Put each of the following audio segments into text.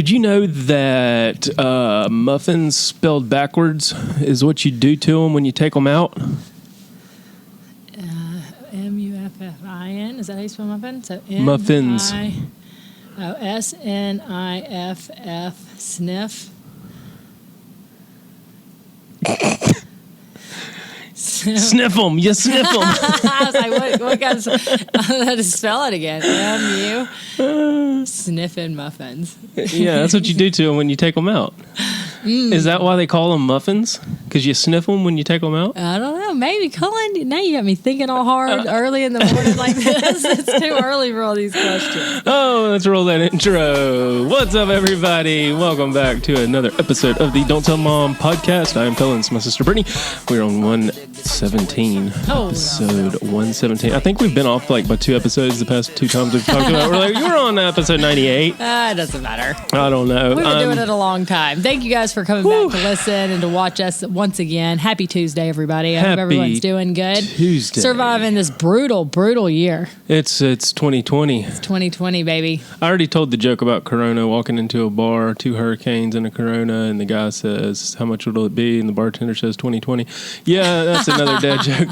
Did you know that muffins spelled backwards is what you do to them when you take them out? Muffin. Is that how you spell muffin? So muffins. Sniff. Sniff. Sniff them. You sniff them. I was like, what kind of... I had to spell it again. M-U. Sniffing muffins. Yeah, that's what you do to them when you take them out. Is that why they call them muffins? Because you sniff them when you take them out? I don't know. Maybe. Cullen, now you got me thinking all hard early in the morning like this. It's too early for all these questions. Oh, let's roll that intro. What's up, everybody? Welcome back to another episode of the Don't Tell Mom podcast. I am Cullen. It's my sister Britany. We're on 117. Episode 117. I think we've been off like by 2 episodes the past 2 times we've talked about it. We're like, you were on episode 98. It doesn't matter. I don't know. We've been doing it a long time. Thank you guys for coming back to listen and to watch us once again. Happy Tuesday, everybody. I hope everyone's doing good. Tuesday. Surviving this brutal year. It's 2020. It's 2020, baby. I already told the joke about Corona, walking into a bar, 2 hurricanes and a Corona, and the guy says, how much will it be? And the bartender says 2020. Yeah, that's another dad joke.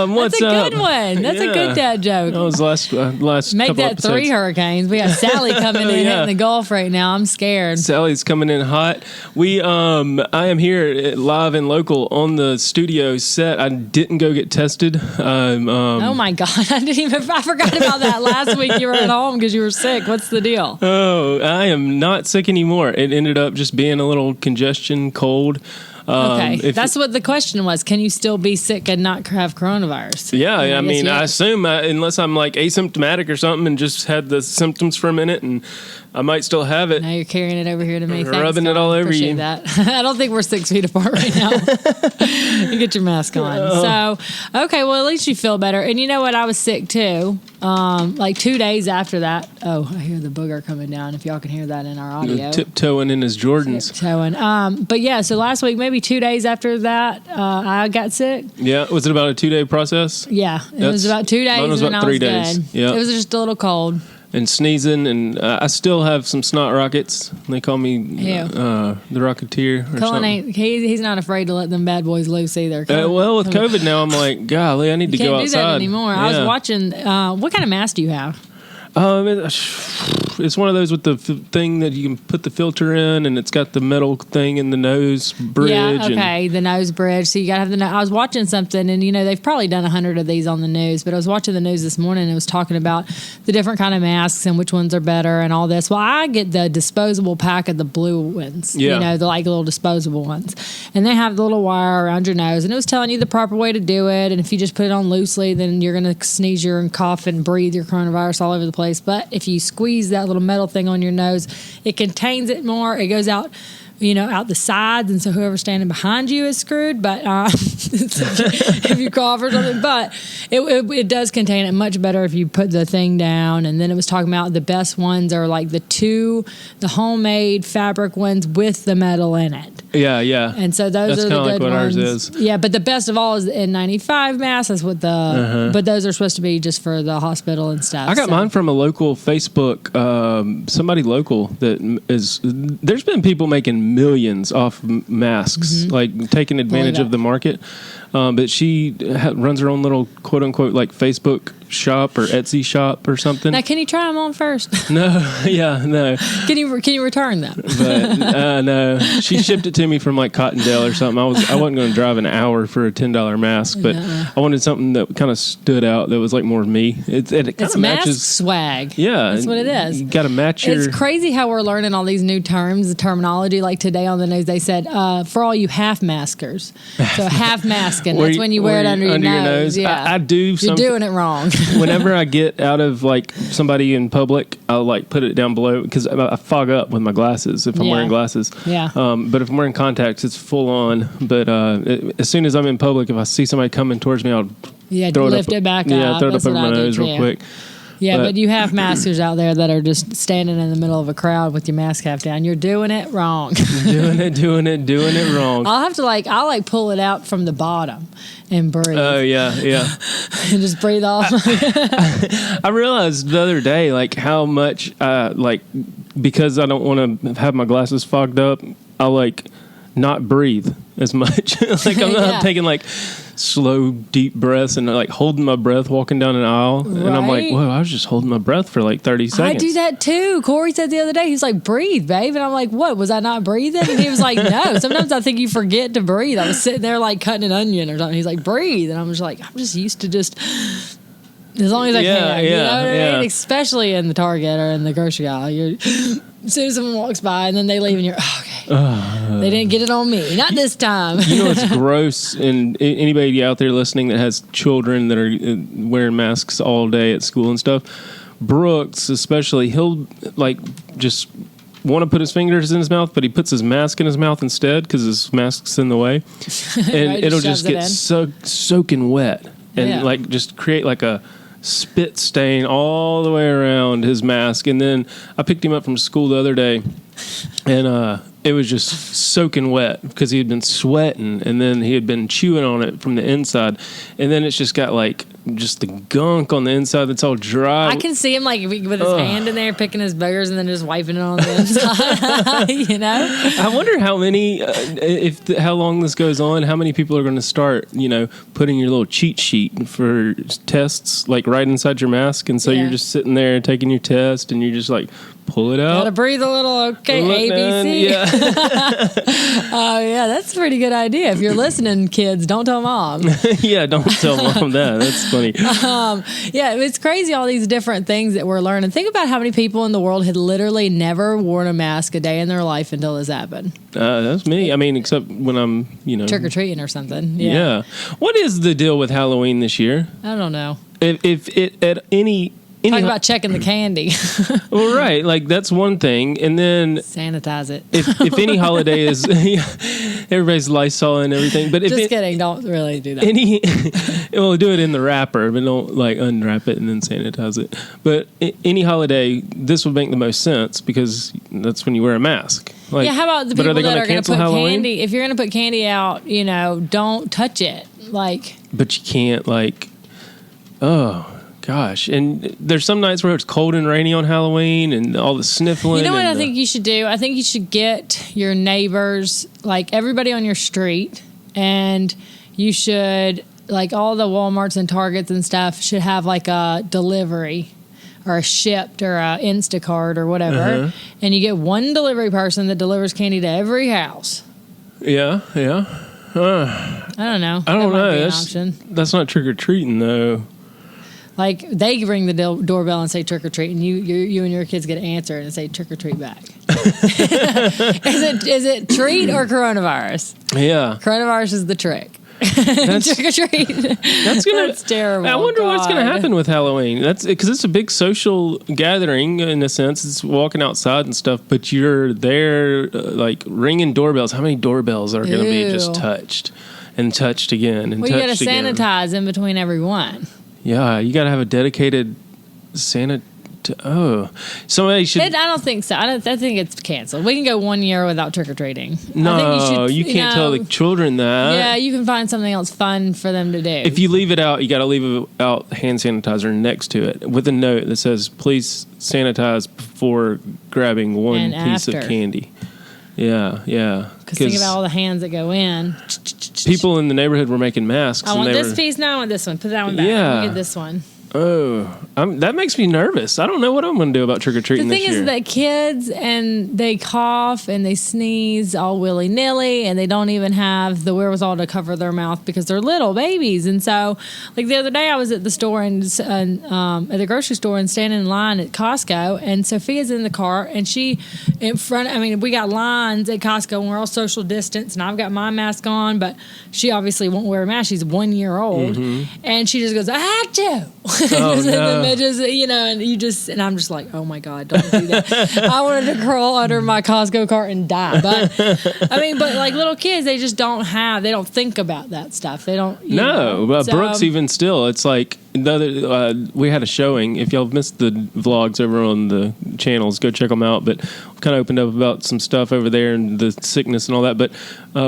What's that's a up? good one. That's a good dad joke. That was last Make couple that episodes. 3 hurricanes. We got Sally coming in hitting the Gulf right now. I'm scared. Sally's coming in hot. I am here live and local on the studio set. I didn't go get tested. Oh my God. I forgot about that last week. You were at home because you were sick. What's the deal? Oh, I am not sick anymore. It ended up just being a little congestion, cold. Okay, that's what the question was. Can you still be sick and not have coronavirus? Yeah, I mean, I assume unless I'm like asymptomatic or something and just had the symptoms for a minute, and I might still have it. Now you're carrying it over here to me. Rubbing it all over Appreciate you. That. I don't think we're 6 feet apart right now. You get your mask on. So, okay, well, at least you feel better. And you know what? I was sick too. Like 2 days after that. Oh, I hear the booger coming down. If y'all can hear that in our audio. Tiptoeing in his Jordans. Tiptoeing. But yeah, so last week, maybe 2 days after that, I got sick. Yeah. Was it about a 2-day process? Yeah. It was about 2 days. Mine was about 3 days. Good. Yeah. It was just a little cold. And sneezing, and I still have some snot rockets. They call me the Rocketeer or something. He's not afraid to let them bad boys loose either. Well, with COVID now, I'm like, golly, I need to go outside. You can't do that anymore. Yeah. I was watching, what kind of mask do you have? It's one of those with the thing that you can put the filter in, and it's got the metal thing in the nose bridge. Yeah, okay, the nose bridge. So you got to have the nose. I was watching something, and, they've probably done 100 of these on the news, but I was watching the news this morning, and it was talking about the different kind of masks and which ones are better and all this. Well, I get the disposable pack of the blue ones, the like little disposable ones. And they have the little wire around your nose, and it was telling you the proper way to do it, and if you just put it on loosely, then you're going to sneeze and cough and breathe your coronavirus all over the place. But if you squeeze that little metal thing on your nose, it contains it more. It goes out, out the sides, and so whoever's standing behind you is screwed. But if you cough or something, but it does contain it much better if you put the thing down. And then it was talking about the best ones are like the homemade fabric ones with the metal in it. Yeah. And so those are the good like what ones. Ours is. Yeah, but the best of all is the N95 mask. That's what but those are supposed to be just for the hospital and stuff. I got mine from a local Facebook, somebody local there's been people making millions off masks, like taking advantage of the market. But she runs her own little quote unquote like Facebook shop or Etsy shop or something. Now, can you try them on first? No. Can you return them? But no, she shipped it to me from like Cottondale or something. I wasn't going to drive an hour for a $10 mask, but I wanted something that kind of stood out that was like more me. It kind of matches mask swag. Yeah, that's what it is. You got to match your. It's crazy how we're learning all these new terms, the terminology. Like today on the news, they said for all you half maskers. So half masking. That's when you wear it under your nose. Yeah, I do. You're doing it wrong. Whenever I get out of like somebody in public, I'll like put it down below because I fog up with my glasses if I'm wearing glasses. Yeah. But if I'm wearing contacts, it's full on. But as soon as I'm in public, if I see somebody coming towards me, I'll lift it back up. Yeah, throw it up over my nose real quick. Yeah, but you have maskers out there that are just standing in the middle of a crowd with your mask half down. You're doing it wrong. doing it wrong. I'll pull it out from the bottom and breathe. Oh, yeah. And just breathe off. I realized the other day, like, how much, because I don't want to have my glasses fogged up, I like not breathe as much. Like I'm not taking like slow, deep breaths and like holding my breath walking down an aisle. Right. And I'm like, whoa, I was just holding my breath for like 30 seconds. I do that too. Corey said the other day, he's like, breathe, babe. And I'm like, what? Was I not breathing? And he was like, no. Sometimes I think you forget to breathe. I was sitting there like cutting an onion or something. He's like, breathe. And I'm just like, I'm just used to just as long as I can. You know what I mean? Especially in the Target or in the grocery aisle. As soon as someone walks by and then they leave and you're, okay. They didn't get it on me. Not this time. You know what's gross? And anybody out there listening that has children that are wearing masks all day at school and stuff, Brooks especially, he'll like just want to put his fingers in his mouth, but he puts his mask in his mouth instead because his mask's in the way. And Right, it'll just get soaking wet and like just create like a spit stain all the way around his mask. And then I picked him up from school the other day and it was just soaking wet because he had been sweating and then he had been chewing on it from the inside, and then it's just got like just the gunk on the inside that's all dry. I can see him like with his hand in there picking his boogers and then just wiping it on the inside. You know, I wonder how many how long this goes on, how many people are going to start putting your little cheat sheet for tests like right inside your mask, and so you're just sitting there taking your test and you're just like, pull it out. Gotta breathe a little, okay, ABC. Yeah. Oh, yeah, that's a pretty good idea. If you're listening, kids, don't tell mom. Yeah, don't tell mom that. That's funny. Yeah, it's crazy, all these different things that we're learning. Think about how many people in the world had literally never worn a mask a day in their life until this happened. That's me. I mean, except when I'm, trick-or-treating or something. Yeah. What is the deal with Halloween this year? I don't know. If it at any Talk about checking the candy. Well, right. Like, that's one thing. And then sanitize it. If any holiday is, everybody's Lysol and everything. But just kidding. Don't really do that. Well, do it in the wrapper, but don't like unwrap it and then sanitize it. But any holiday, this would make the most sense because that's when you wear a mask. Like, how about the people that are going to put Halloween? candy? If you're going to put candy out, don't touch it. Like, but you can't gosh, and there's some nights where it's cold and rainy on Halloween and all the sniffling. You know what I think you should do? I think you should get your neighbors, like everybody on your street, and you should, like all the Walmarts and Targets and stuff should have like a delivery or a Shipt or a Instacart or whatever, and you get one delivery person that delivers candy to every house. Yeah. I don't know. I don't know. That's not trick-or-treating, though. Like, they ring the doorbell and say trick or treat, and you and your kids get to answer and say trick or treat back. Is it treat or coronavirus? Yeah, coronavirus is the trick. Trick or treat. That's terrible. I wonder what's going to happen with Halloween. That's because it's a big social gathering in a sense. It's walking outside and stuff, but you're there like ringing doorbells. How many doorbells are going to be just touched and touched again and touched again? Well, you got to sanitize in between every one. Yeah, you got to have a dedicated somebody should. I don't think so. I think it's canceled. We can go 1 year without trick or treating. No, you can't tell the children that. Yeah, you can find something else fun for them to do. If you leave it out, you got to leave out hand sanitizer next to it with a note that says, "Please sanitize before grabbing one piece of candy." Yeah. Because think about all the hands that go in. People in the neighborhood were making masks. I want this piece now. I want this one. Put that one back. Yeah. Let me get this one. Oh, that makes me nervous. I don't know what I'm going to do about trick-or-treating this year. The thing is that kids, and they cough and they sneeze all willy-nilly, and they don't even have the wherewithal to cover their mouth because they're little babies. And so, like the other day, I was at the store and at the grocery store and standing in line at Costco, and Sophia's in the car, and she in front. I mean, we got lines at Costco, and we're all social distance, and I've got my mask on, but she obviously won't wear a mask. She's 1 year old, and she just goes, "I have to." Oh, no. And I'm just like, oh my God, don't do that. I wanted to crawl under my Costco cart and die. But but like little kids, they just don't think about that stuff. They don't. But Brooks, even still, it's like we had a showing. If y'all missed the vlogs over on the channels, go check them out. But kind of opened up about some stuff over there and the sickness and all that. But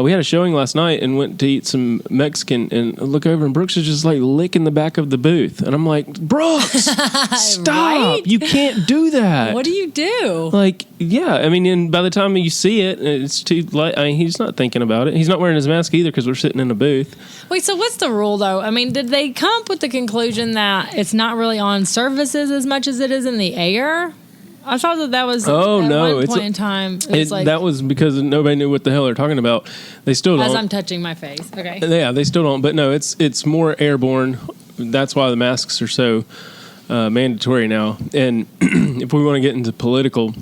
we had a showing last night and went to eat some Mexican, and I look over and Brooks is just like licking the back of the booth. And I'm like, Brooks, stop. Right? You can't do that. What do you do? Like, yeah. I mean, and by the time you see it, it's too late. I mean, he's not thinking about it. He's not wearing his mask either because we're sitting in a booth. Wait, so what's the rule, though? I mean, did they come up with the conclusion that it's not really on surfaces as much as it is in the air? I thought that was at one point in time. That was because nobody knew what the hell they're talking about. They still don't. As I'm touching my face. Okay. Yeah, they still don't. But no, it's more airborne. That's why the masks are so mandatory now. And if we want to get into political...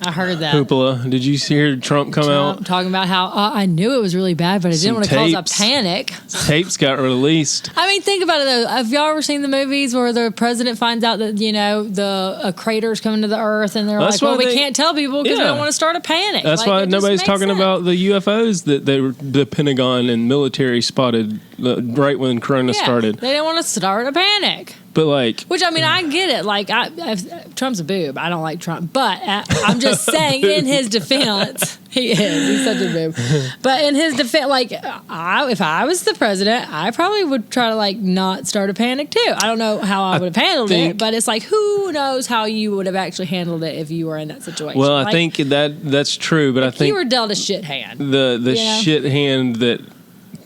I heard that. Hoopla. Did you hear Trump come out? Talking about how I knew it was really bad, but I didn't want to cause a panic. Tapes got released. I mean, think about it, though. Have y'all ever seen the movies where the president finds out that, the crater's coming to the earth and they're like, well, we can't tell people because we don't want to start a panic. That's why nobody's talking about the UFOs that the Pentagon and military spotted right when Corona started. They didn't want to start a panic. But which, I mean, I get it. Like, Trump's a boob. I don't like Trump. But I'm just saying, in his defense, he is. He's such a boob. But in his defense, if I was the president, I probably would try to, not start a panic, too. I don't know how I would have handled it, but it's who knows how you would have actually handled it if you were in that situation. Well, I think that's true, but I think... you were dealt a shit hand. The shit hand that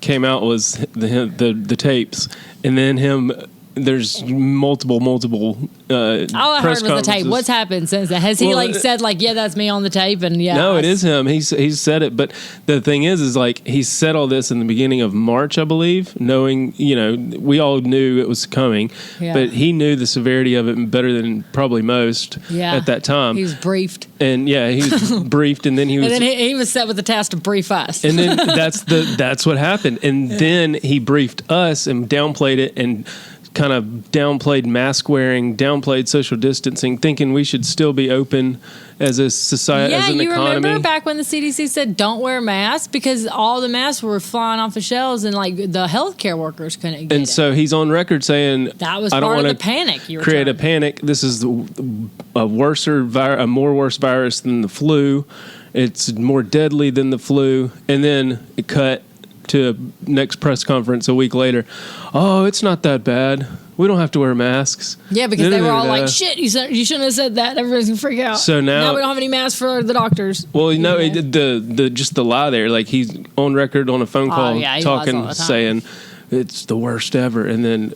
came out was the tapes. And then him... There's multiple all I heard was the tape. What's happened since then? Has he said yeah, that's me on the tape? And no, it is him. He's said it. But the thing is he said all this in the beginning of March, I believe, knowing we all knew it was coming, but he knew the severity of it better than probably most at that time. He was briefed, and he was briefed, and then he was he was set with the task to brief us, and then that's what happened, and then he briefed us and downplayed it and kind of downplayed mask wearing, downplayed social distancing, thinking we should still be open as a society, as an economy. Yeah, you remember back when the CDC said don't wear masks because all the masks were flying off the shelves and the healthcare workers couldn't get it. And so he's on record saying that was part of the panic. You were create a panic. This is a more worse virus than the flu. It's more deadly than the flu. And then it cut to next press conference a week later. Oh, it's not that bad. We don't have to wear masks. Yeah, because they were all like, shit, you shouldn't have said that. Everybody's going to freak out. So now we don't have any masks for the doctors. Well, the lie there. He's on record on a phone call talking, saying it's the worst ever. And then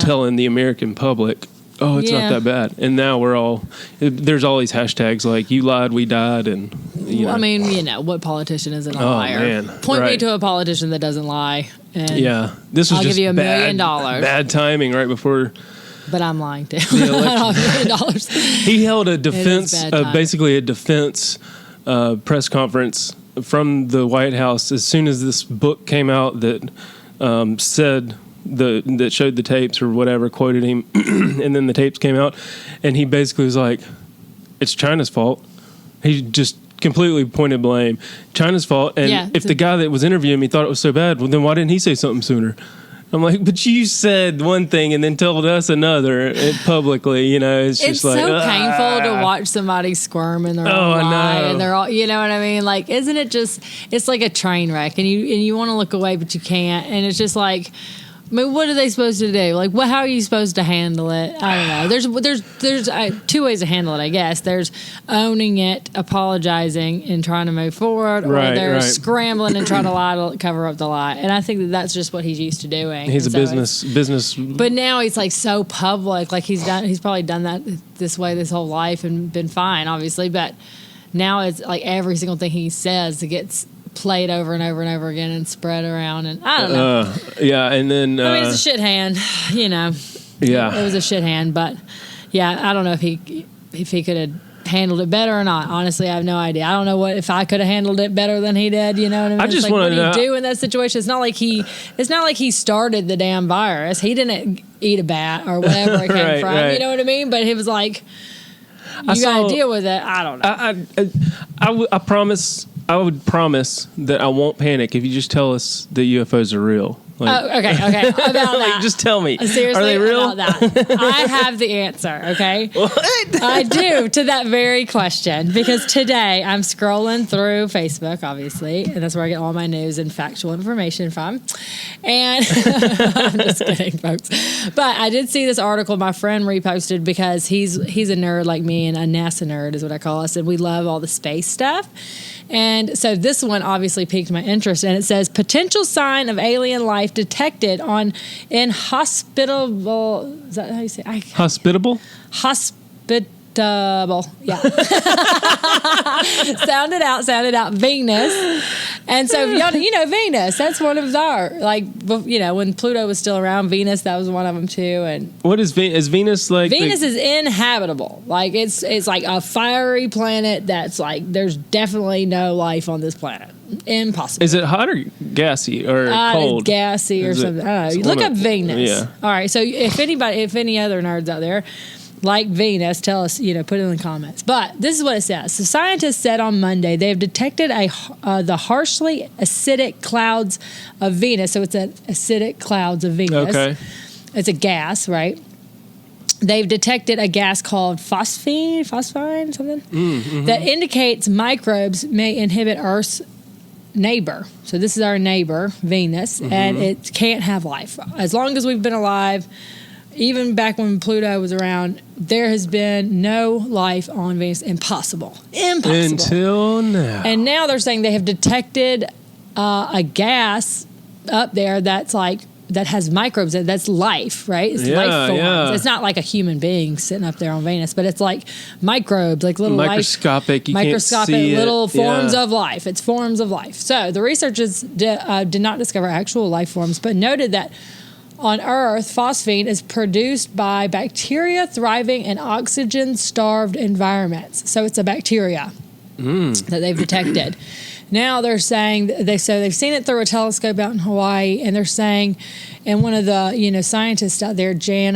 telling the American public, oh, it's not that bad. And now there's all these hashtags like you lied, we died. And, I mean, what politician isn't a liar? Man. Point me to a politician that doesn't lie. And this was I'll just give you $1 million. Bad timing right before. But I'm lying too. The election. $1 million. He held a defense, basically a defense press conference from the White House as soon as this book came out that said that showed the tapes or whatever, quoted him, and then the tapes came out, and he basically was like, "It's China's fault." He just completely pointed blame. China's fault. And if the guy that was interviewing me thought it was so bad, well, then why didn't he say something sooner? I'm like, but you said one thing and then told us another publicly. It's just so painful to watch somebody squirm in their own lie, and they're all, you know what I mean? Isn't it just? It's like a train wreck, and you want to look away, but you can't, and it's just like. I mean, what are they supposed to do? How are you supposed to handle it? I don't know. There's two ways to handle it, I guess. There's owning it, apologizing, and trying to move forward, or there's scrambling and trying to lie to cover up the lie. And I think that's just what he's used to doing. He's a business. But now he's so public. He's probably done that this way this whole life and been fine, obviously. But now it's every single thing he says gets played over and over and over again and spread around, and I don't know. And then I mean, it's a shit hand, Yeah, it was a shit hand, but I don't know if he could have handled it better or not. Honestly, I have no idea. I don't know if I could have handled it better than he did. You know what I mean? I just want to know what do you do in that situation. It's not like he started the damn virus. He didn't eat a bat or whatever it came from. Right. You know what I mean? But he was like, you got to deal with it. I don't know. I would promise that I won't panic if you just tell us the UFOs are real. Okay. About that. Just tell me. Seriously, are they real? About that. I have the answer, okay? What? I do, to that very question, because today I'm scrolling through Facebook, obviously, and that's where I get all my news and factual information from. And I'm just kidding, folks. But I did see this article my friend reposted because he's a nerd like me, and a NASA nerd is what I call us, and we love all the space stuff. And so this one obviously piqued my interest, and it says potential sign of alien life detected on inhospitable. Is that how you say? Hospitable. Yeah. Sound it out. Venus. And so, you know, Venus, that's one of our, like, you know, when Pluto was still around, Venus, that was one of them too. And what is Venus? Is Venus like? Venus is inhabitable. Like, it's like a fiery planet that's like, there's definitely no life on this planet. Impossible. Is it hot or gassy or cold? It's gassy or something. I don't know. Look up Venus. Yeah. All right. So if any other nerds out there like Venus, tell us, you know, put it in the comments. But this is what it says. So scientists said on Monday they have detected the harshly acidic clouds of Venus. So it's acidic clouds of Venus. Okay. It's a gas, right? They've detected a gas called phosphine, something, that indicates microbes may inhibit Earth's neighbor. So this is our neighbor, Venus, and it can't have life. As long as we've been alive, even back when Pluto was around, there has been no life on Venus. Impossible. Until now. And now they're saying they have detected a gas up there that has microbes. That's life, right? It's life forms. Yeah. It's not like a human being sitting up there on Venus, but it's like microbes, like little microscopic. microscopic can't see little it. forms of life. It's forms of life. So the researchers did not discover actual life forms, but noted that on Earth, phosphine is produced by bacteria thriving in oxygen-starved environments. So it's a bacteria that they've detected. Now they're saying they've seen it through a telescope out in Hawaii, and they're saying, and one of the scientists out there, Jane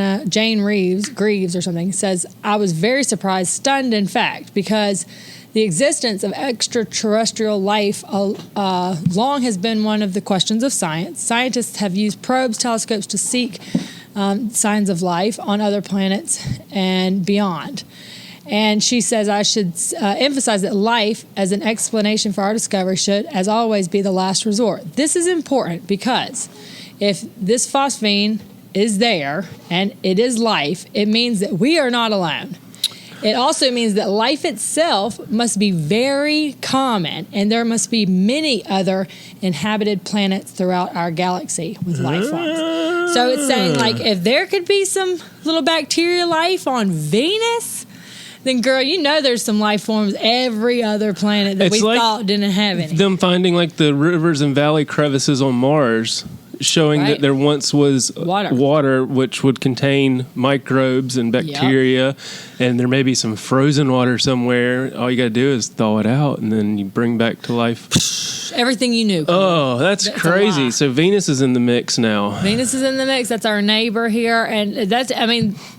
Greaves or something, says, I was very surprised, stunned in fact, because the existence of extraterrestrial life long has been one of the questions of science. Scientists have used probes, telescopes to seek signs of life on other planets and beyond. And she says, I should emphasize that life as an explanation for our discovery should, as always, be the last resort. This is important because if this phosphine is there and it is life, it means that we are not alone. It also means that life itself must be very common, and there must be many other inhabited planets throughout our galaxy with life forms. So it's saying, like, if there could be some little bacteria life on Venus, then, girl, you know there's some life forms every other planet that we thought didn't have any. Them finding, like, the rivers and valley crevices on Mars, showing that there once was water which would contain microbes and bacteria, and there may be some frozen water somewhere. All you got to do is thaw it out, and then you bring back to life everything you knew. Oh, that's crazy. So Venus is in the mix now. Venus is in the mix. That's our neighbor here. And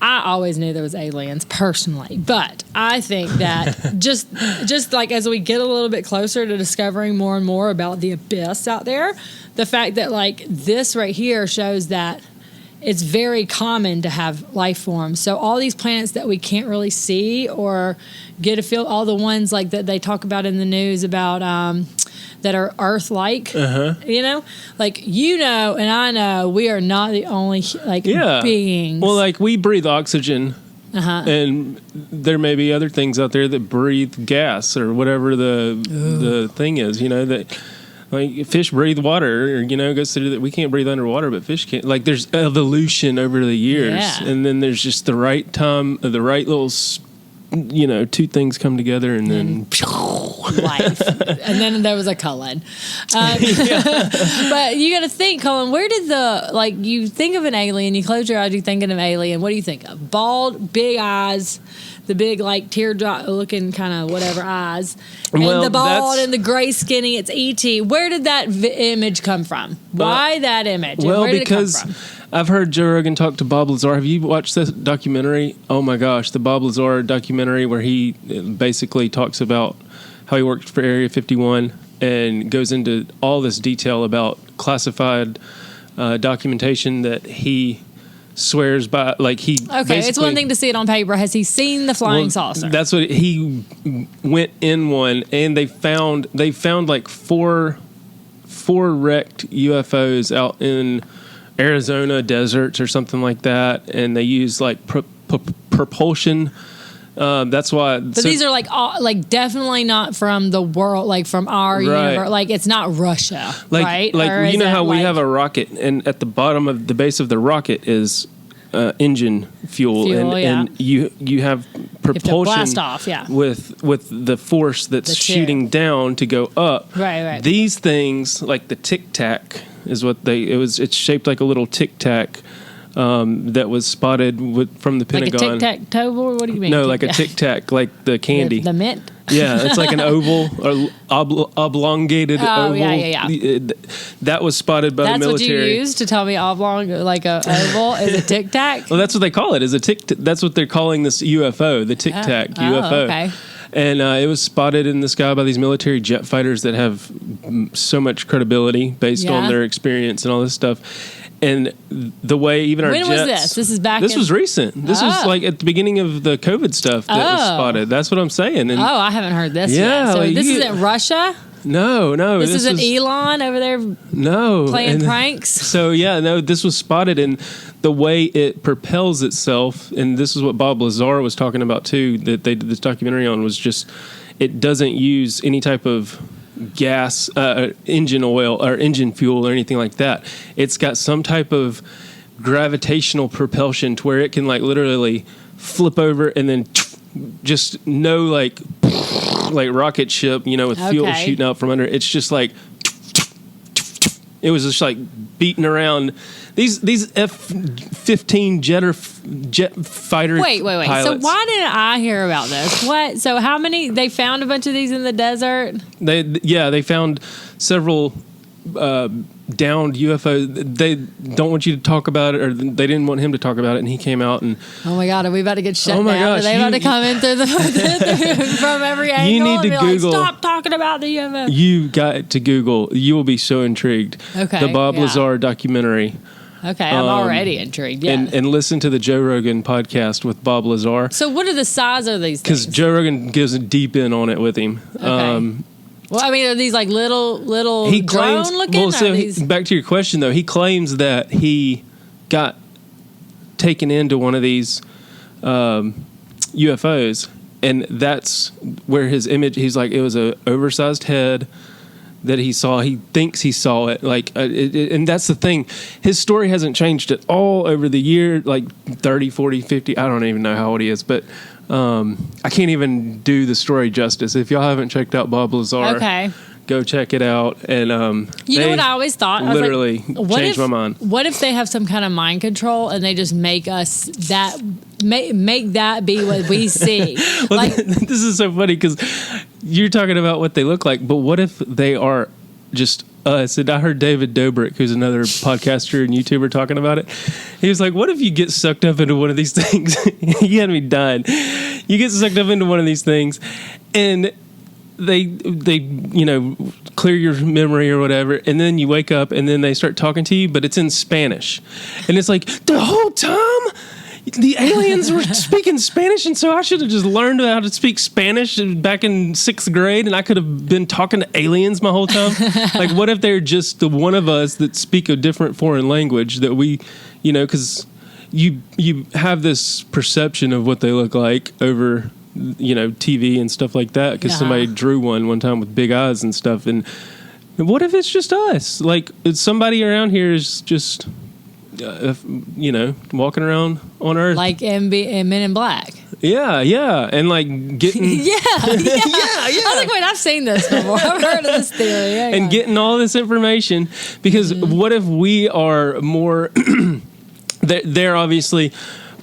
I always knew there was aliens personally, but I think that just like as we get a little bit closer to discovering more and more about the abyss out there, the fact that like this right here shows that it's very common to have life forms. So all these planets that we can't really see or get a feel, all the ones like that they talk about in the news about that are Earth-like, and I know we are not the only beings. Well, like we breathe oxygen. And there may be other things out there that breathe gas or whatever the thing is, that. Like fish breathe water, goes through that. We can't breathe underwater, but fish can't. Like there's evolution over the years, and then there's just the right time, the right little, two things come together, and then life. And then there was a Cullen. But you got to think, Cullen. Where did you think of an alien? You close your eyes, you think of an alien. What do you think of? Bald, big eyes. The big, teardrop looking kind of whatever eyes. And the bald and the gray skinny, it's E.T. Where did that image come from? Why that image? Well, where did because it come from? I've heard Joe Rogan talk to Bob Lazar. Have you watched this documentary? Oh, my gosh, the Bob Lazar documentary where he basically talks about how he worked for Area 51 and goes into all this detail about classified documentation that he swears by. Like he it's one thing to see it on paper. Has he seen the flying saucer? That's what he went in one, and they found like four wrecked UFOs out in Arizona deserts or something like that, and they use like propulsion. That's why. But these are like definitely not from the world, like from our universe. Like it's not Russia, right? Like or you know how we have a rocket, and at the bottom of the base of the rocket is engine fuel and you have propulsion blast off, with the force that's shooting down to go up. Right. These things, like the Tic Tac, is what it's shaped like a little Tic Tac. That was spotted from the Pentagon. Like a Tic Tac toe? What do you mean? No, like a Tic Tac, like the candy. The mint? Yeah, it's like an oval or oblongated oval. Yeah. That was spotted by the military. That's what you used to tell me oblong, like a oval is a Tic Tac? Well, that's what they call it. That's what they're calling this UFO, the Tic Tac UFO. Okay. And it was spotted in the sky by these military jet fighters that have so much credibility based on their experience and all this stuff. And the way even our jets... When was this? This is back This was recent. This was like at the beginning of the COVID stuff that was spotted. That's what I'm saying. And I haven't heard this yet. So this isn't Russia? No. This isn't Elon over there playing pranks? So, this was spotted, and the way it propels itself, and this is what Bob Lazar was talking about too, that they did this documentary on, was just it doesn't use any type of gas, engine oil or engine fuel or anything like that. It's got some type of gravitational propulsion to where it can like literally flip over and then just like rocket ship, with fuel shooting out from under. It's just like it was just like beating around these F-15 jet fighter. Wait. Pilots. So why didn't I hear about this? What? So how many? They found a bunch of these in the desert. They found several downed UFO. They don't want you to talk about it, or they didn't want him to talk about it, and he came out and. Oh my God! Are we about to get shut down? Gosh, are they about to come in through from every angle? You need to Google. Stop talking about the UFO. You got to Google. You will be so intrigued. Okay. The Bob Lazar documentary. Okay, I'm already intrigued. Yeah. And listen to the Joe Rogan podcast with Bob Lazar. So what are the size of these things? Because Joe Rogan gives a deep in on it with him. Okay. Well, I mean, are these like little drone looking? Well, so back to your question though, he claims that he got taken into one of these UFOs, and that's where his image. He's like, it was a oversized head that he saw. He thinks he saw it, and that's the thing. His story hasn't changed at all over the year, like 30, 40, 50. I don't even know how old he is, but I can't even do the story justice. If y'all haven't checked out Bob Lazar, go check it out. And you know what I always thought? Literally changed my mind. What if they have some kind of mind control and they just make us that make that be what we see? Well, this is so funny because you're talking about what they look like, but what if they are just us? And I heard David Dobrik, who's another podcaster and YouTuber, talking about it. He was like, what if you get sucked up into one of these things? He had me dying. You get sucked up into one of these things and they clear your memory or whatever, and then you wake up and then they start talking to you, but it's in Spanish. And it's like, the whole time the aliens were speaking Spanish, and so I should have just learned how to speak Spanish back in 6th grade, and I could have been talking to aliens my whole time. Like, what if they're just the one of us that speak a different foreign language that we, because you have this perception of what they look like over, TV and stuff like that, because somebody drew one time with big eyes and stuff. And what if it's just us? Like, somebody around here is just... walking around on Earth like Men in Black. Yeah, and like getting yeah. I was like, wait, I've seen this before. I've heard of this theory. And getting all this information, because what if we are more? They're obviously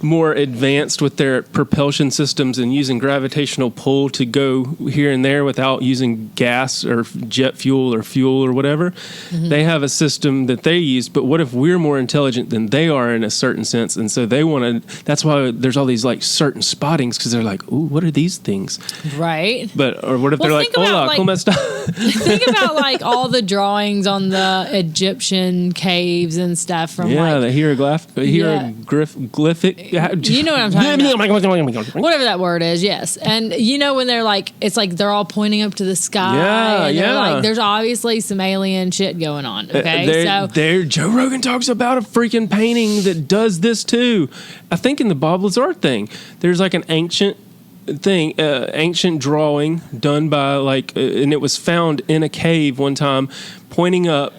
more advanced with their propulsion systems and using gravitational pull to go here and there without using gas or jet fuel or whatever. Mm-hmm. They have a system that they use, but what if we're more intelligent than they are in a certain sense? And so they want to, that's why there's all these like certain spottings, because they're like, ooh, what are these things? Right. But, or what if they're like, hola, ¿cómo está? Think about like all the drawings on the Egyptian caves and stuff from the hieroglyphic. You know what I'm talking about. Whatever that word is, yes. And you know when they're like, it's like they're all pointing up to the sky. Yeah. Like, there's obviously some alien shit going on. Okay, Joe Rogan talks about a freaking painting that does this too. I think in the Bob Lazar thing, there's like an ancient drawing done by and it was found in a cave one time, pointing up.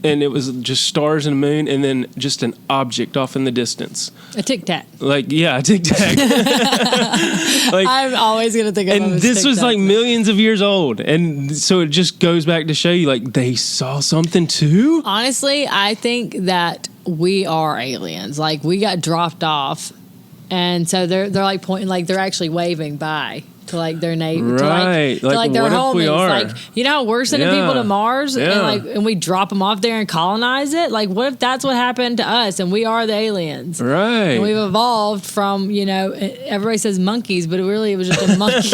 And it was just stars and a moon, and then just an object off in the distance. A Tic Tac. A Tic Tac. I'm always going to think of it as this Tic was Tac. like millions of years old. And so it just goes back to show you, like, they saw something too? Honestly, I think that we are aliens. Like, we got dropped off, and so they're like pointing, like they're actually waving bye to like their neighbor, right? to like their what homies. If we are? Like, you know how we're sending people to Mars and we drop them off there and colonize it. Like, what if that's what happened to us and we are the aliens? Right. And we've evolved from, everybody says monkeys, but it was just a monkey.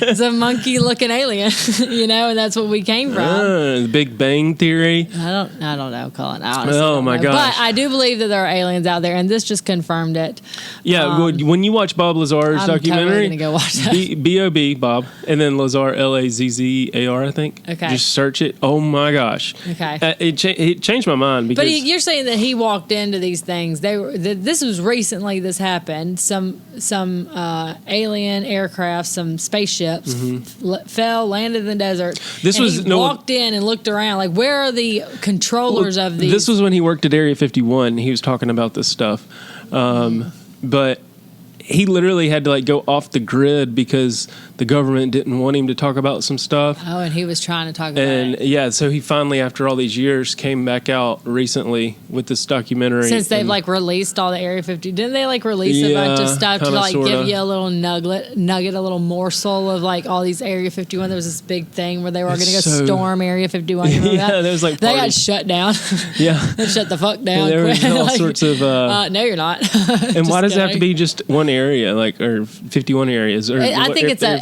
It's a monkey looking alien, and that's what we came from. The Big Bang Theory. I don't know, Cullen. I honestly don't know. gosh. But I do believe that there are aliens out there, and this just confirmed it. Yeah, when you watch Bob Lazar's documentary, I'm totally gonna go watch that. B.O.B. Bob, and then Lazar, Lazzar, I think. Okay. Just search it. Oh my gosh. Okay. It changed my mind because. But you're saying that he walked into these things. This was recently. This happened. Some alien aircraft, some spaceships fell, landed in the desert. He walked in and looked around. Like, where are the controllers of these? This was when he worked at Area 51. He was talking about this stuff, but. He literally had to go off the grid because the government didn't want him to talk about some stuff. Oh, and he was trying to talk about it. And yeah, so he finally, after all these years, came back out recently with this documentary. Since they've released all the Area 50, didn't they release a bunch of stuff to give you a little nugget, a little morsel of all these Area 51? There was this big thing where they were going to go storm Area 51. You remember that? There was they got shut down. Yeah, they shut the fuck down. There was all sorts of. No, you're not. And why does it have to be just one area, or 51 areas? Or I think it's a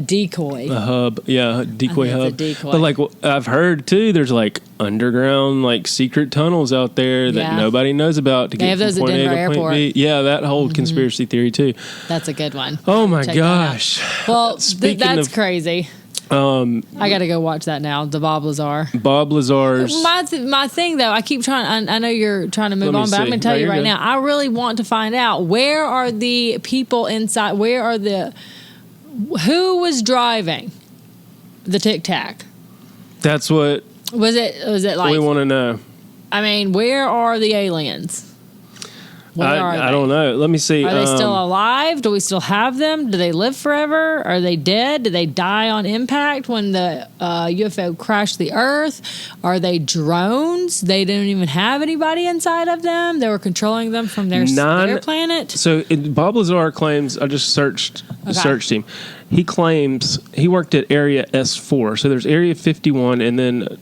decoy. A hub, a decoy hub. It's a decoy. But I've heard too, there's underground secret tunnels out there that nobody knows about to get from point A to point B. Yeah, that whole conspiracy theory too. That's a good one. Oh my gosh. Well, that's crazy. I got to go watch that now. The Bob Lazar. Bob Lazar's. My thing though, I keep trying. I know you're trying to move on, but I'm going to tell you right now. I really want to find out, where are the people inside? Who was driving the Tic Tac? That's what. Was it like? We want to know. I mean, where are the aliens? I don't know. Let me see. Are they still alive? Do we still have them? Do they live forever? Are they dead? Did they die on impact when the UFO crashed the Earth? Are they drones? They didn't even have anybody inside of them. They were controlling them from their planet. So Bob Lazar claims, I just searched him. He claims he worked at Area S4. So there's Area 51, and then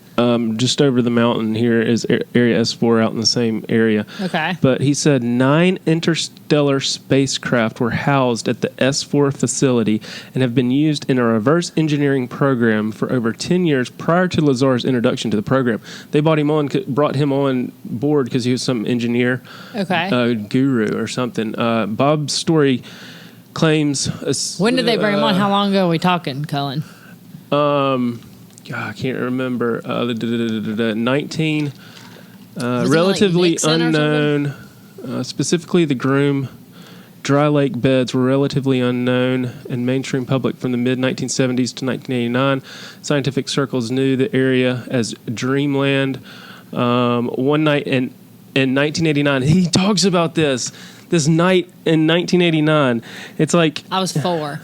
just over the mountain here is Area S4 out in the same area. Okay. But he said 9 interstellar spacecraft were housed at the S4 facility and have been used in a reverse engineering program for over 10 years prior to Lazar's introduction to the program. They brought him on board because he was some engineer, guru or something. Bob's story claims. When did they bring him on? How long ago are we talking, Cullen? I can't remember. 19. Relatively unknown. Specifically, the Groom dry lake beds were relatively unknown and mainstream public from the mid-1970s to 1989. Scientific circles knew the area as Dreamland. One night in 1989, he talks about this night in 1989. It's like... I was 4.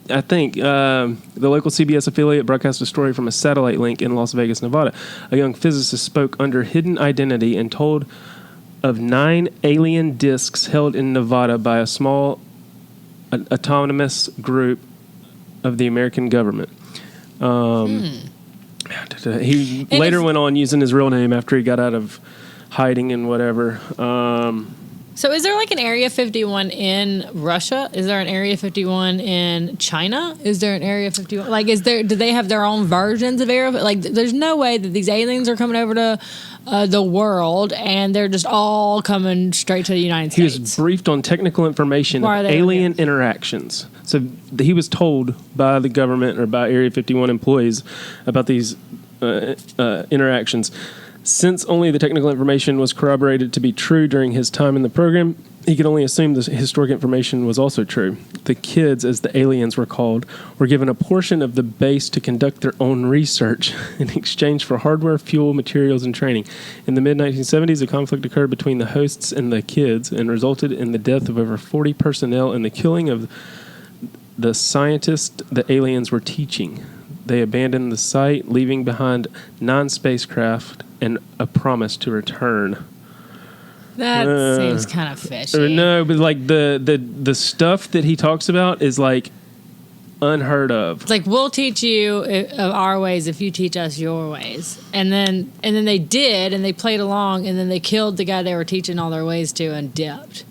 I think the local CBS affiliate broadcast a story from a satellite link in Las Vegas, Nevada. A young physicist spoke under hidden identity and told of 9 alien discs held in Nevada by a small autonomous group of the American government. He later went on using his real name after he got out of hiding and whatever. So is there like an Area 51 in Russia? Is there an Area 51 in China? Is there an Area 51? Like, do they have their own versions of Area? Like, there's no way that these aliens are coming over to the world and they're just all coming straight to the United States. He was briefed on technical information of alien interactions. So he was told by the government or by Area 51 employees about these interactions. Since only the technical information was corroborated to be true during his time in the program, he could only assume the historic information was also true. The kids, as the aliens were called, were given a portion of the base to conduct their own research in exchange for hardware, fuel, materials, and training. In the mid-1970s, a conflict occurred between the hosts and the kids and resulted in the death of over 40 personnel and the killing of the scientist the aliens were teaching. They abandoned the site, leaving behind 9 spacecraft and a promise to return. That seems kind of fishy. No, but like the stuff that he talks about is like unheard of. It's like, we'll teach you our ways if you teach us your ways. And then they did, and they played along, and then they killed the guy they were teaching all their ways to and dipped.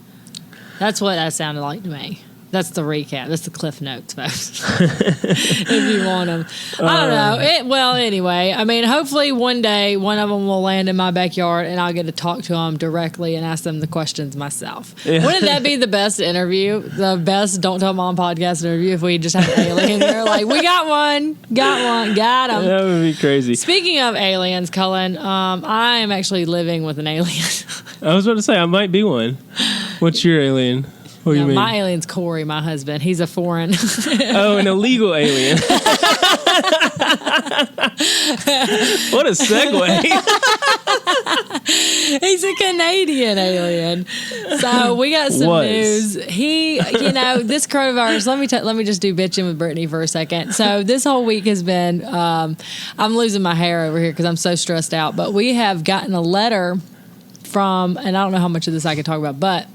That's what that sounded like to me. That's the recap. That's the Cliff Notes, folks. If you want them. I don't know. Anyway, I mean, hopefully one day one of them will land in my backyard and I'll get to talk to them directly and ask them the questions myself. Yeah. Wouldn't that be the best interview? The best Don't Tell Mom podcast interview if we just had an alien there? Like, we got one, got them. That would be crazy. Speaking of aliens, Cullen, I am actually living with an alien. I was about to say, I might be one. What's your alien? What do you mean? My alien's Corey, my husband. He's a foreign. Oh, an illegal alien. What a segue. He's a Canadian alien. So we got some news. This coronavirus, let me just do bitching with Britany for a second. So this whole week has been, I'm losing my hair over here because I'm so stressed out. But we have gotten a letter from, and I don't know how much of this I can talk about, but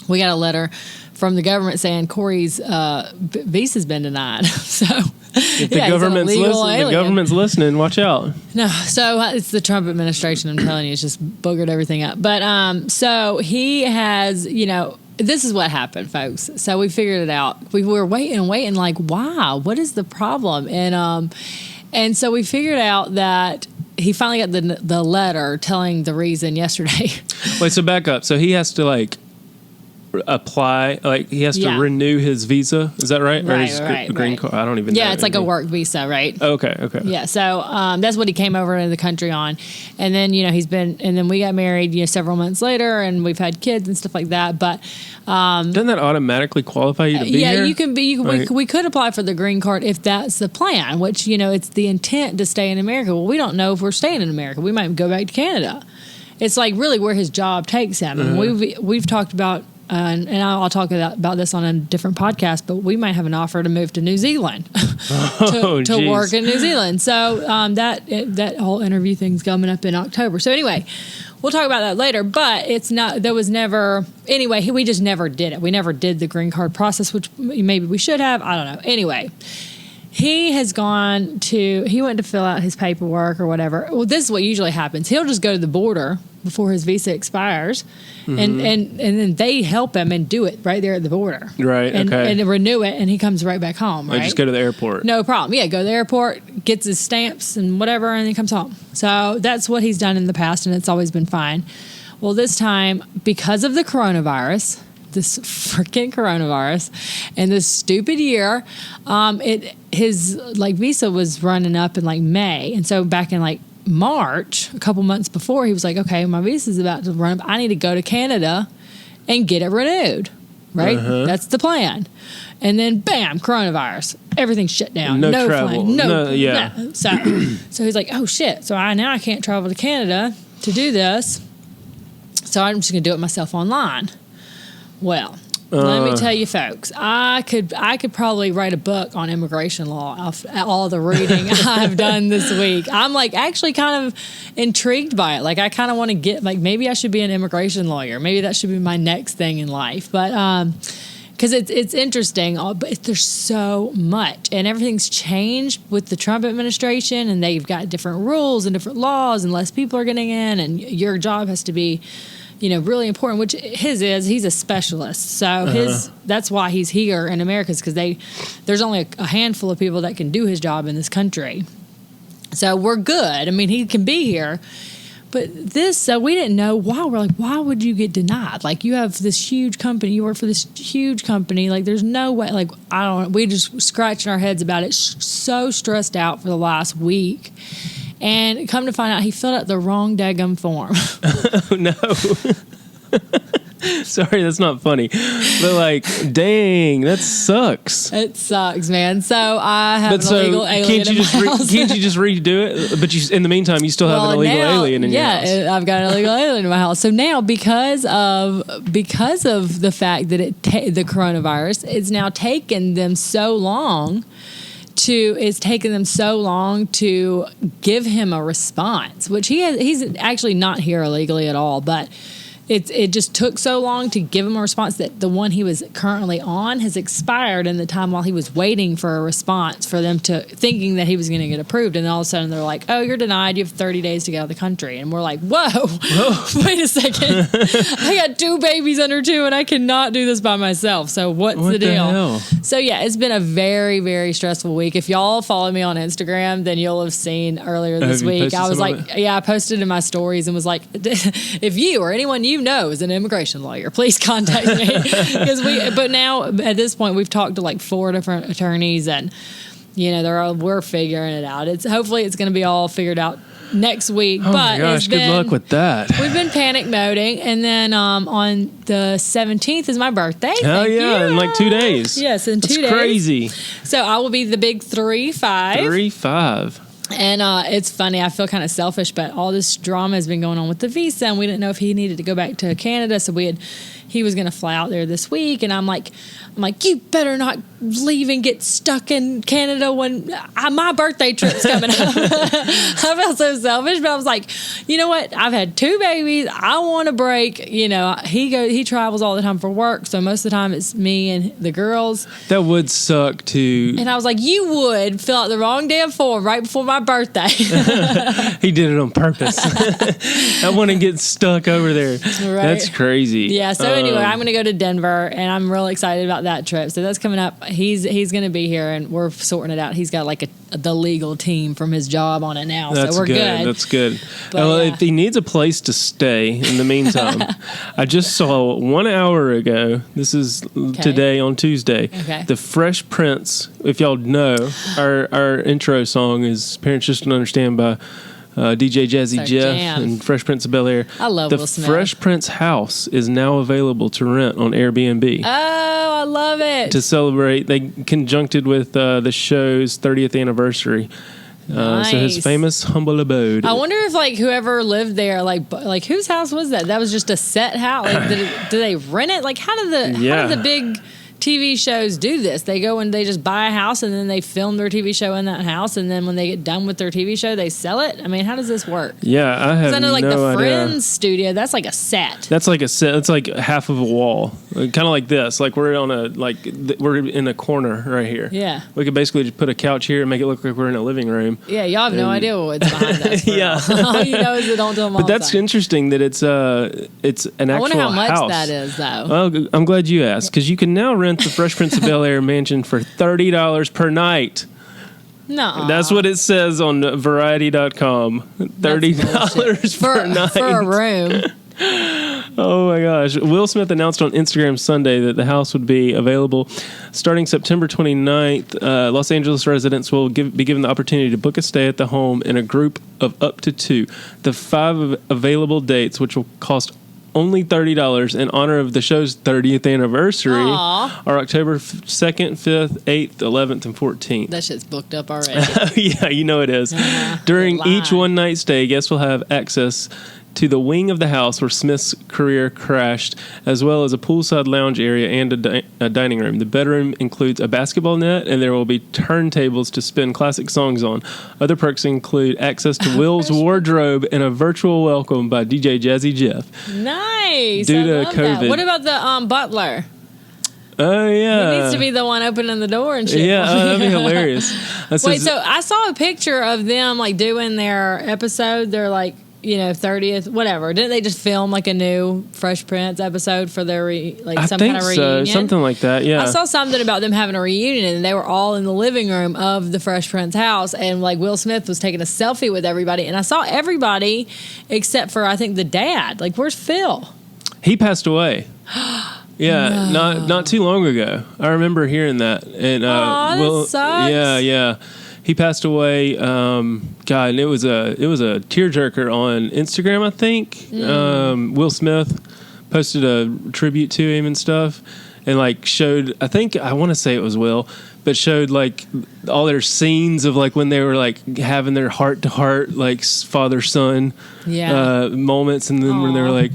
we got a letter from the government saying Corey's visa's been denied. So if the government's listening, watch out. No, so it's the Trump administration. I'm telling you, it's just boogered everything up. But so he has, this is what happened, folks. So we figured it out. We were waiting, like, wow, what is the problem? And so we figured out that he finally got the letter telling the reason yesterday. Wait, so back up. So he has to apply, he has to renew his visa. Is that right? Right. Green card. I don't even know. Yeah, it's like a work visa, right? Okay. Yeah, so that's what he came over into the country on. And then, then we got married, several months later, and we've had kids and stuff like that. But doesn't that automatically qualify you to be here? Yeah, you can be. We could apply for the green card if that's the plan, which, it's the intent to stay in America. Well, we don't know if we're staying in America. We might go back to Canada. It's like really where his job takes him. And we've talked about, and I'll talk about this on a different podcast, but we might have an offer to move to New Zealand to work in New Zealand. So that whole interview thing's coming up in October. So anyway, we'll talk about that later. But we just never did it. We never did the green card process, which maybe we should have. I don't know. Anyway. He went to fill out his paperwork or whatever. Well, this is what usually happens. He'll just go to the border before his visa expires, and then they help him and do it right there at the border. Right, and renew it, and he comes right back home, right? Just go to the airport. No problem. Yeah, go to the airport, gets his stamps and whatever, and then comes home. So that's what he's done in the past, and it's always been fine. Well, this time, because of the coronavirus, this freaking coronavirus, and this stupid year, his visa was running up in May, and so back in March, a couple months before, he was like, okay, my visa's about to run up. I need to go to Canada and get it renewed, right? That's the plan. And then bam, coronavirus, everything's shut down. No travel. No. So he's like, oh shit. So now I can't travel to Canada to do this. So I'm just gonna do it myself online. Well, Let me tell you, folks, I could probably write a book on immigration law off all the reading I've done this week. I'm like actually kind of intrigued by it. Like I kind of want to get like maybe I should be an immigration lawyer. Maybe that should be my next thing in life. But because it's interesting, but there's so much and everything's changed with the Trump administration, and they've got different rules and different laws, and less people are getting in, and your job has to be, really important, which he's a specialist. So that's why he's here in America, is because there's only a handful of people that can do his job in this country. So we're good. I mean, he can be here. But we didn't know why. We're like, why would you get denied? Like, you have this huge company. You work for this huge company. Like, there's no way. Like, we just scratching our heads about it. So stressed out for the last week. And come to find out, he filled out the wrong daggum form. Oh, no. Sorry, that's not funny. But, like, dang, that sucks. It sucks, man. So I have an illegal alien in my house. Can't you just redo it? But in the meantime, you still have an illegal alien in your house. Yeah, I've got an illegal alien in my house. So now, because of the fact that the coronavirus, it's now taken them so long to give him a response, which he's actually not here illegally at all, but it just took so long to give him a response that the one he was currently on has expired in the time while he was waiting for a response for them thinking that he was going to get approved. And all of a sudden they're like, oh, you're denied. You have 30 days to get out of the country. And we're like, whoa. Wait a second. I got 2 babies under 2 and I cannot do this by myself. So what's the deal? Hell? So yeah, it's been a very, very stressful week. If y'all follow me on Instagram, then you'll have seen earlier this week. I was like, I posted in my stories and was like, if you or anyone you know is an immigration lawyer, please contact me. But now at this point we've talked to like 4 different attorneys, and we're figuring it out. Hopefully it's going to be all figured out next week. Oh my gosh, good luck with that. We've been panic moding, and then on the 17th is my birthday. Oh yeah, in like 2 days. Yes, in 2 days. That's crazy. So I will be the big 3-5. 3-5. And it's funny, I feel kind of selfish, but all this drama has been going on with the visa, and we didn't know if he needed to go back to Canada, so he was going to fly out there this week, and I'm like, you better not leave and get stuck in Canada when my birthday trip's coming up. I felt so selfish, but I was like, you know what? I've had 2 babies. I want a break. He travels all the time for work, so most of the time it's me and the girls. That would suck too. And I was like, you would fill out the wrong damn form right before my birthday. He did it on purpose. I want to get stuck over there. Right? That's crazy. Yeah. So anyway, I'm going to go to Denver, and I'm really excited about that trip. So that's coming up. He's going to be here, and we're sorting it out. He's got like the legal team from his job on it now. That's so we're good. That's good. Well, if he needs a place to stay in the meantime, I just saw 1 hour ago, this is today on Tuesday, The Fresh Prince. If y'all know, our intro song is Parents Just Don't Understand by DJ Jazzy Jeff and Fresh Prince of Bel-Air. I love Will Smith. The Fresh Prince house is now available to rent on Airbnb. Oh, I love it. To celebrate, they conjuncted with the show's 30th anniversary. Nice. So his famous humble abode. I wonder if whoever lived there, like whose house was that? That was just a set house. Like, did they rent it? Like, how did the big TV shows do this? They go and they just buy a house, and then they film their TV show in that house, and then when they get done with their TV show, they sell it. I mean, how does this work? Yeah, I have no idea. The Friends studio, that's like a set. That's like a set. It's like half of a wall, kind of like this. Like we're in a corner right here. Yeah, we could basically just put a couch here and make it look like we're in a living room. Yeah, y'all have no idea what's behind us. Yeah, all you know is it don't tell them. But that's interesting that it's an actual house. I wonder how much that is, though. Well, I'm glad you asked, because you can now rent the Fresh Prince of Bel-Air mansion for $30 per night. No, that's what it says on Variety.com. $30 per night for a room. Oh my gosh. Will Smith announced on Instagram Sunday that the house would be available starting September 29th. Los Angeles residents will be given the opportunity to book a stay at the home in a group of up to 2. The 5 available dates, which will cost only $30 in honor of the show's 30th anniversary, are October 2nd, 5th, 8th, 11th, and 14th. That shit's booked up already. Yeah, you know it is. During each one-night stay, guests will have access to the wing of the house where Smith's career crashed, as well as a poolside lounge area and a dining room. The bedroom includes a basketball net, and there will be turntables to spin classic songs on. Other perks include access to Will's wardrobe and a virtual welcome by DJ Jazzy Jeff. Nice. Due I to love COVID. That. What about the butler? Oh, yeah. He needs to be the one opening the door and shit. Yeah, that'd be hilarious. Wait, so I saw a picture of them like doing their episode. They're like, 30th, whatever. Didn't they just film like a new Fresh Prince episode for their some kind of reunion? Something like that. Yeah. I saw something about them having a reunion, and they were all in the living room of the Fresh Prince house, and like Will Smith was taking a selfie with everybody, and I saw everybody except for I think the dad. Like, where's Phil? He passed away. Yeah, No. not too long ago. I remember hearing that. And that sucks. Yeah. He passed away. God, and it was a tearjerker on Instagram, I think. Will Smith posted a tribute to him and stuff, and like showed. I want to say it was Will, but showed like all their scenes of like when they were like having their heart to heart, like father son moments, and then when they were like,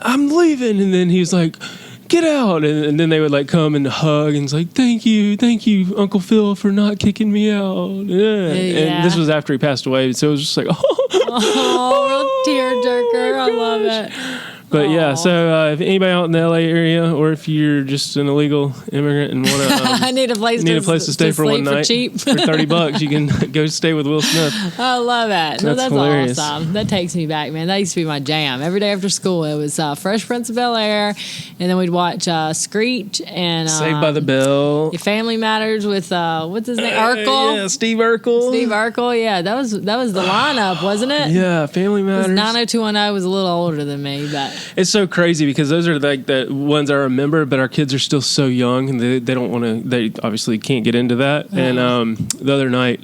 I'm leaving, and then he was like, get out, and then they would like come and hug, and it's like, thank you Uncle Phil for not kicking me out. And this was after he passed away, so it was just like real tearjerker. I love it. But yeah, so if anybody out in the LA area, or if you're just an illegal immigrant and want to I need a place to stay for one night cheap. for $30, you can go stay with Will Smith. I love it. No, that's hilarious. Awesome. That takes me back, man. That used to be my jam. Every day after school, it was Fresh Prince of Bel-Air, and then we'd watch Screech and Saved by the Bell. Family Matters with what's his name, Urkel. Yeah, Steve Urkel. Steve Urkel. Yeah, that was the lineup, wasn't it? Yeah, Family Matters. 90210 was a little older than me, but. It's so crazy because those are like the ones I remember, but our kids are still so young, and they don't want to. They obviously can't get into that. And the other night,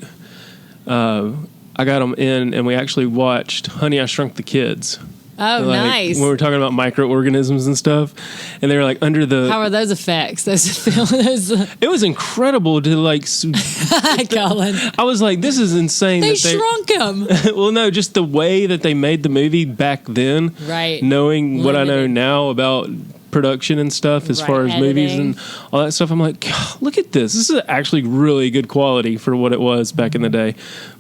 I got them in, and we actually watched Honey, I Shrunk the Kids. Oh, like, nice! When we were talking about microorganisms and stuff, and they were like under the. How are those effects? Those. It was incredible to like. Cullen. I was like, this is insane. They shrunk him. Well, no, just the way that they made the movie back then. Right. Knowing what I know now about production and stuff as far as movies and all that stuff, I'm like, God, look at this. This is actually really good quality for what it was back in the day.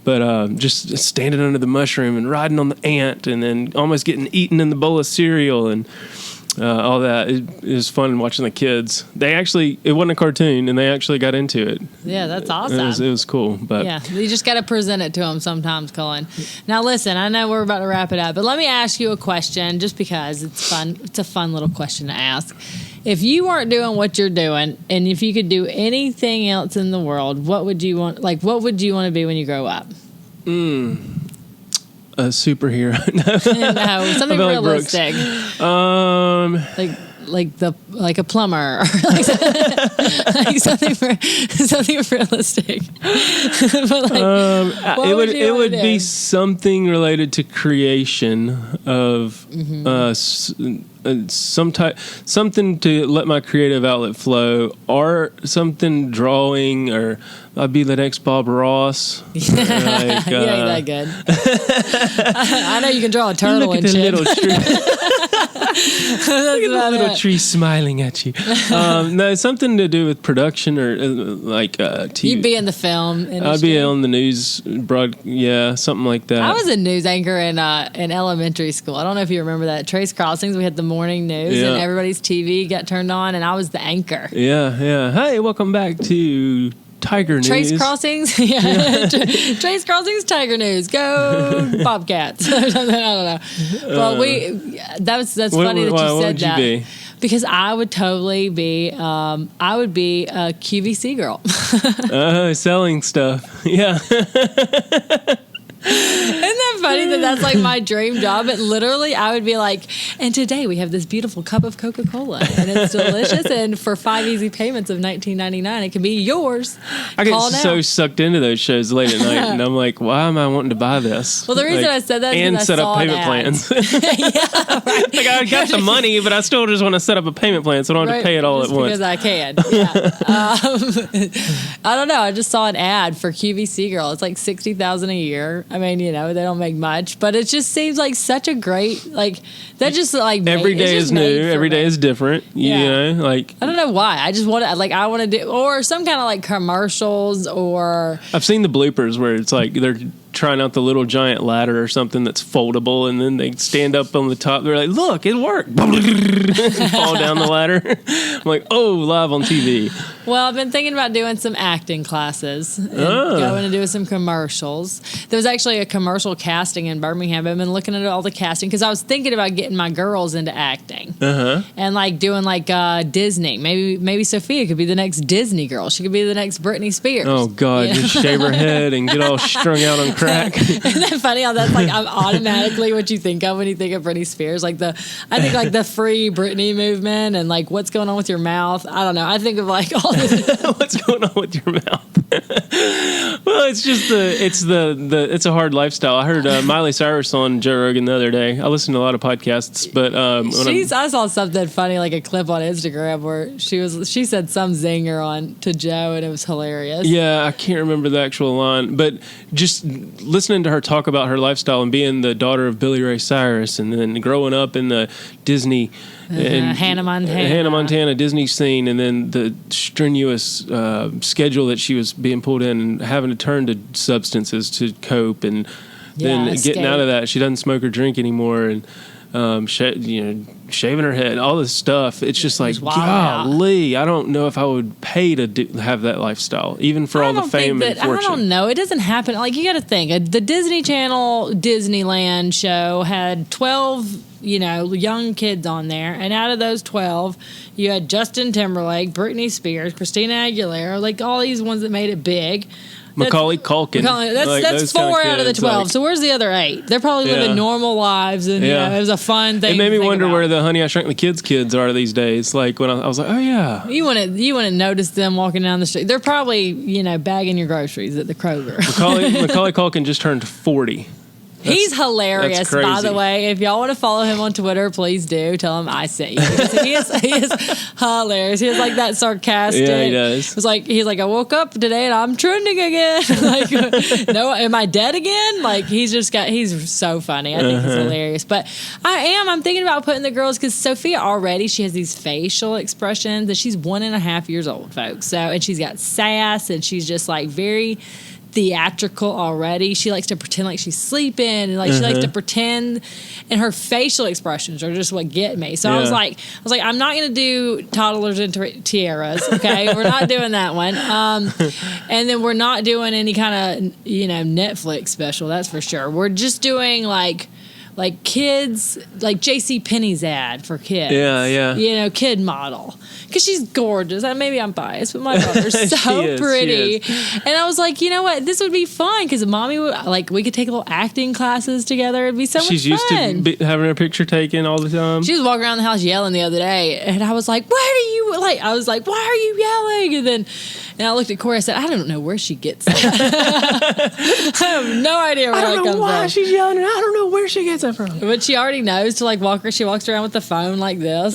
But just standing under the mushroom and riding on the ant and then almost getting eaten in the bowl of cereal and all that. It was fun watching the kids. It wasn't a cartoon, and they actually got into it. Yeah, that's awesome. It was cool. But yeah, you just got to present it to them sometimes, Cullen. Now, listen, I know we're about to wrap it up, but let me ask you a question just because it's fun. It's a fun little question to ask. If you weren't doing what you're doing, and if you could do anything else in the world, what would you want? Like, what would you want to be when you grow up? A superhero. No, something realistic. Like a plumber, or like something realistic. But like, it would be something related to creation of something to let my creative outlet flow, art, something drawing, or I'd be the next Bob Ross. You ain't that good. I know you can draw a turtle and shit. Look at the little tree smiling at you. No, something to do with production or TV. You'd be in the film industry. I'd be on the news something like that. I was a news anchor in elementary school. I don't know if you remember that. Trace Crossings, we had the morning news and everybody's TV got turned on and I was the anchor. Yeah. Hey, welcome back to Tiger News. Trace Crossings? Yeah. Trace Crossings, Tiger News. Go Bobcats. Or something. I don't know. Well, that's funny that you said that. You be? Because I would totally be, I would be a QVC girl. Selling stuff. Yeah. Isn't that funny that that's like my dream job? But literally, I would be like, and today we have this beautiful cup of Coca-Cola, and it's delicious. And for 5 easy payments of $19.99, it can be yours. I get so sucked into those shows late at night, and I'm like, why am I wanting to buy this? Well, the reason I said that is and set up payment plans. Yeah, right. Like I got the money, but I still just want to set up a payment plan, so I don't have to pay it all at once. Because I can. Yeah. I don't know. I just saw an ad for QVC Girl. It's like $60,000 a year. I mean, they don't make much, but it just seems like such a great, like, that just like every day is new, every day is different. Like, I don't know why. I just want to, like, I want to do, or some kind of like commercials, or I've seen the bloopers where it's like they're trying out the little giant ladder or something that's foldable, and then they stand up on the top. They're like, look, it worked. Fall down the ladder. I'm like, oh, live on TV. Well, I've been thinking about doing some acting classes and going to do some commercials. There was actually a commercial casting in Birmingham. I've been looking at all the casting because I was thinking about getting my girls into acting and like doing like Disney. Maybe Sophia could be the next Disney girl. She could be the next Britney Spears. Oh God, just shave her head and get all strung out on crack. Isn't that funny how that's like I'm automatically what you think of when you think of Britney Spears? Like I think like the free Britney movement and like what's going on with your mouth. I don't know. I think of like all this. What's going on with your mouth? Well, it's just it's a hard lifestyle. I heard Miley Cyrus on Joe Rogan the other day. I listen to a lot of podcasts, but I saw something funny, like a clip on Instagram where she said some zinger on to Joe, and it was hilarious. Yeah, I can't remember the actual line, but just listening to her talk about her lifestyle and being the daughter of Billy Ray Cyrus, and then growing up in the Disney. And Hannah Montana Disney scene, and then the strenuous schedule that she was being pulled in and having to turn to substances to cope, and then getting out of that. She doesn't smoke or drink anymore, and shaving her head, all this stuff. It's just like, golly, I don't know if I would pay to have that lifestyle, even for all the fame and fortune. I don't know. It doesn't happen. Like, you got to think, the Disney Channel Disneyland show had 12 young kids on there, and out of those 12 you had Justin Timberlake, Britney Spears, Christina Aguilera, like all these ones that made it big. Macaulay Culkin. That's 4 out of the 12. So where's the other 8? They're probably living normal lives, and it was a fun thing. It made me wonder where the Honey I Shrunk the Kids are these days. Like when I was like, oh yeah. You wouldn't notice them walking down the street. They're probably bagging your groceries at the Kroger. Macaulay Culkin just turned 40. He's hilarious, by the way. If y'all want to follow him on Twitter, please do. Tell him I sent you. He is hilarious. He has like that sarcastic. Yeah, he does. He's like, I woke up today and I'm trending again. Like, no, am I dead again? Like, he's so funny. I think he's hilarious. But I'm thinking about putting the girls, because Sophia already, she has these facial expressions, and she's 1.5 years old, folks. So, and she's got sass, and she's just like very theatrical already. She likes to pretend like she's sleeping, and like she likes to pretend, and her facial expressions are just what get me. So I was like, I'm not going to do toddlers and tiaras. Okay, we're not doing that one. And then we're not doing any kind of Netflix special. That's for sure. We're just doing like kids, like JCPenney's ad for kids. Yeah. Kid model. Because she's gorgeous. Maybe I'm biased, but my daughter's so pretty. And I was like, you know what? This would be fun, because mommy would, we could take little acting classes together. It'd be so much fun. She's used to having her picture taken all the time. She was walking around the house yelling the other day, and I was like, why are you yelling? And I looked at Corey, I said, I don't know where she gets that. I have no idea where that comes from. I don't know why she's yelling, and I don't know where she gets that from. But she already knows to walk her. She walks around with the phone like this.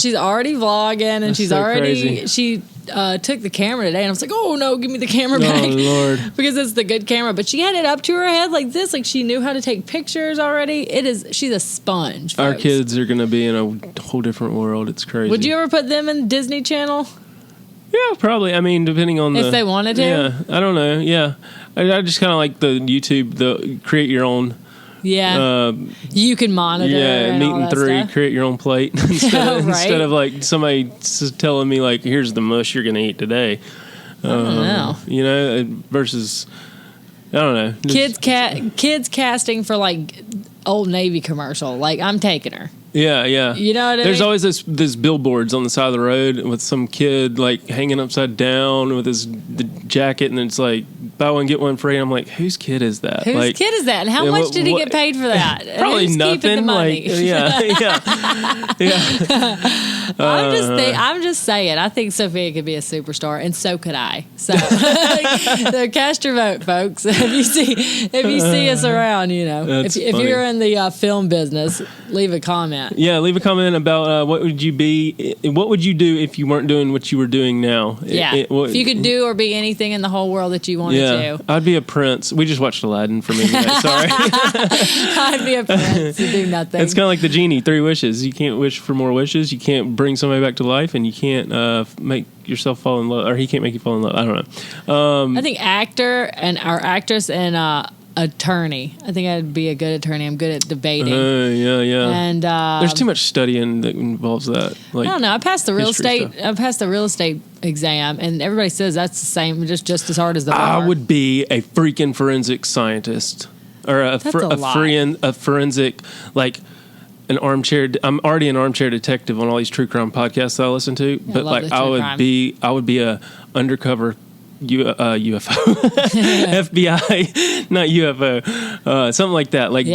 She's already vlogging, and that's she's so already crazy. She took the camera today, and I was like, oh no, give me the camera back. Oh Lord. Because it's the good camera. But she had it up to her head like this, like she knew how to take pictures already. She's a sponge, folks. Our kids are going to be in a whole different world. It's crazy. Would you ever put them in Disney Channel? Yeah, probably. I mean, depending on if they wanted to. Yeah, I don't know. Yeah, I just kind of like the YouTube, the create your own. Yeah, you can monitor. Yeah, meat and 3, stuff. Create your own plate instead of like somebody telling me like, here's the mush you're going to eat today. I don't know. Versus, I don't know. Kids casting for like Old Navy commercial. Like, I'm taking her. Yeah. You know what I mean? There's always this billboards on the side of the road with some kid like hanging upside down with the jacket, and it's like buy one get one free. And I'm like, whose kid is that? Whose kid is that? And how much did he get paid for that? Probably Who's nothing. Keeping the money? I'm just saying. I think Sophia could be a superstar, and so could I. So, so cast your vote, folks. If you see us around, if you're in the film business, leave a comment. Yeah, leave a comment about what would you do if you weren't doing what you were doing now. Yeah, if you could do or be anything in the whole world that you wanted too. I'd be a prince. We just watched Aladdin for me. Sorry. I'd be a prince to do nothing. It's kind of like the genie, 3 wishes. You can't wish for more wishes. You can't bring somebody back to life, and you can't make yourself fall in love, or he can't make you fall in love. I don't know. I think actor and our actress and attorney. I think I'd be a good attorney. I'm good at debating. Yeah. And there's too much studying that involves that. Like, I don't know. I passed the real estate. stuff. I passed the real estate exam, and everybody says that's the same, just as hard as the bar. I would be a freaking forensic scientist, or a forensic, like an armchair. I'm already an armchair detective on all these true crime podcasts that I listen to, but like I would be a undercover UFO, FBI, not UFO, something like that, like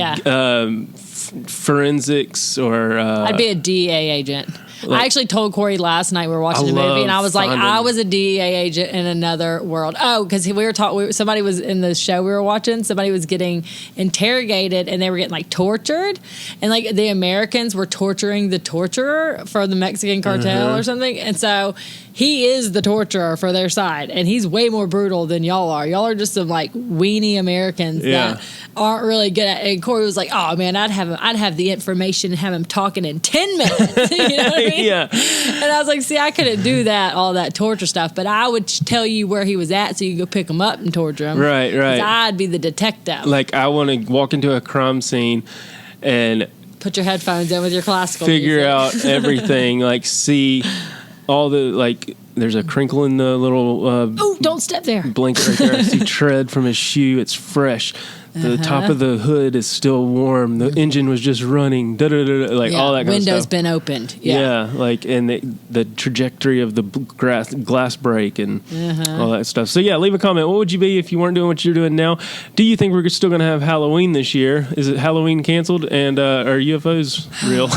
forensics, or I'd be a DEA agent. Like, I actually told Corey last night we were watching a movie, and I was like, I was a DEA agent in another world. Oh, because we were talking. Somebody was in the show we were watching. Somebody was getting interrogated, and they were getting like tortured, and like the Americans were torturing the torturer for the Mexican cartel or something, and so he is the torturer for their side, and he's way more brutal than y'all are. Y'all are just some like weenie Americans that aren't really good at it. And Corey was like, oh man, I'd have the information and have him talking in 10 minutes. You know what I mean? Yeah. And I was like, see, I couldn't do that, all that torture stuff, but I would tell you where he was at so you could go pick him up and torture him. Right. I'd be the detective. Like, I want to walk into a crime scene and put your headphones in with your classical figure music. out everything, like see all the, like, there's a crinkle in the little oh, don't step there. Blanket right there. I see tread from his shoe. It's fresh. The top of the hood is still warm. The engine was just running. Like all that kind of stuff. Window's been opened. Yeah, like, and the trajectory of the glass break and all that stuff. So yeah, leave a comment. What would you be if you weren't doing what you're doing now? Do you think we're still going to have Halloween this year? Is it Halloween canceled? And are UFOs real?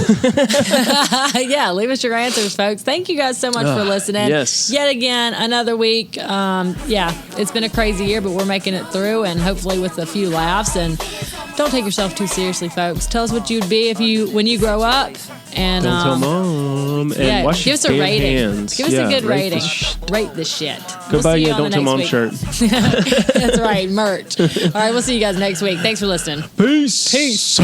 Yeah, leave us your answers, folks. Thank you guys so much for listening. Yes. Yet again, another week. It's been a crazy year, but we're making it through, and hopefully with a few laughs. And don't take yourself too seriously, folks. Tell us what you'd be when you grow up. And don't tell mom. And wash give us a your rating. Hands. Give us a good rating. Rate the shit. Go buy you a Don't Tell Mom shirt. That's right, merch. All right, we'll see you guys next week. Thanks for listening. Peace.